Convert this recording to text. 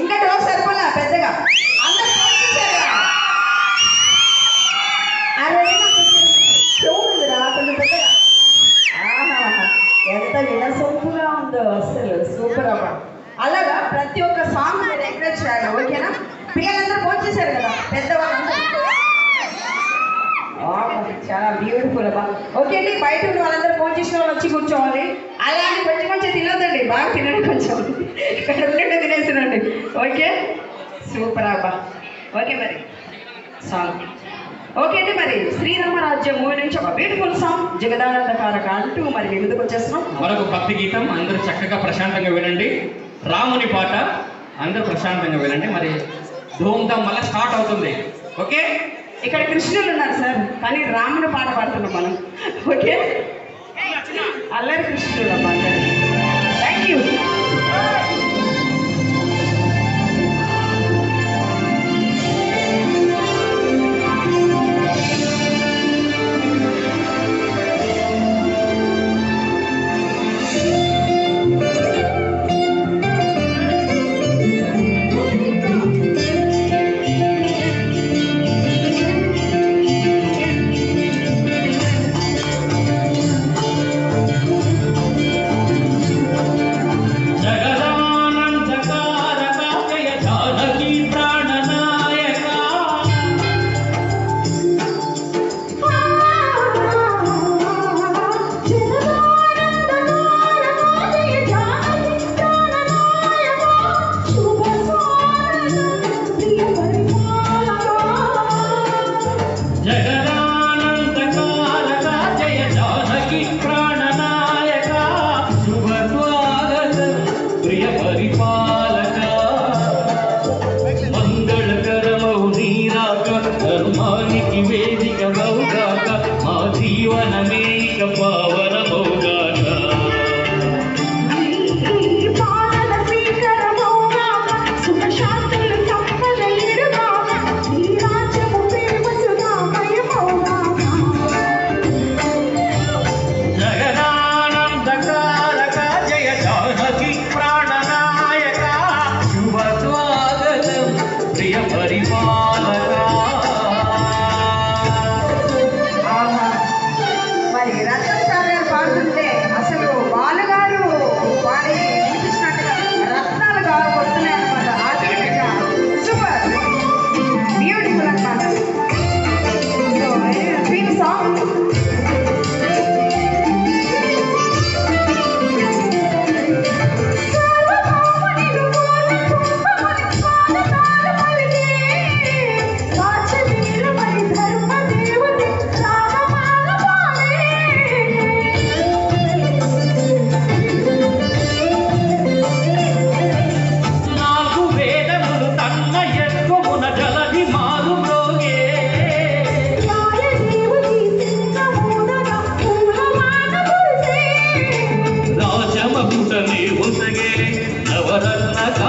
ఇంకా డోర్ సరిపోలే పెద్దగా అందరూ అరే చూడదురా కొంచెం పెద్దగా. ఎంత వినసొంపుగా ఉందో అసలు సూపర్ అవ్వ. అలాగా ప్రతి ఒక్క సాంగ్ మీరు ఎంకరేజ్ చేయాలి, ఓకేనా? పిల్లలందరూ ఫోన్ చేశారు కదా పెద్దవాళ్ళందరూ, చాలా బ్యూటిఫుల్ అబ్బా. ఓకే అండి, బయట ఉన్న వాళ్ళందరూ ఫోన్ చేసిన వాళ్ళు వచ్చి కూర్చోవాలి. అలాంటి కొంచెం కొంచెం తినొద్దండి, బాగా తినండి, కొంచెం ఇక్కడ ఉన్నట్టు తినేసినండి. ఓకే, సూపర్ అబ్బా. ఓకే మరి సాంగ్ ఓకే అండి. మరి శ్రీరామరాజ్యం మూవీ నుంచి ఒక బ్యూటిఫుల్ సాంగ్ జగదానందకారక అంటూ మరి మీ ముందుకు వచ్చేస్తున్నాం. మరొక భక్తి గీతం అందరూ చక్కగా ప్రశాంతంగా వినండి. రాముని పాట అందరూ ప్రశాంతంగా వినండి. మరి ధూమ్ధాం మళ్ళీ స్టార్ట్ అవుతుంది. ఓకే, ఇక్కడ కృష్ణులు ఉన్నారు సార్, కానీ రాముని పాట పాడుతున్నాం మనం. ఓకే, అల్లరి కృష్ణుడు అబ్బా. Thank you. నవరత్న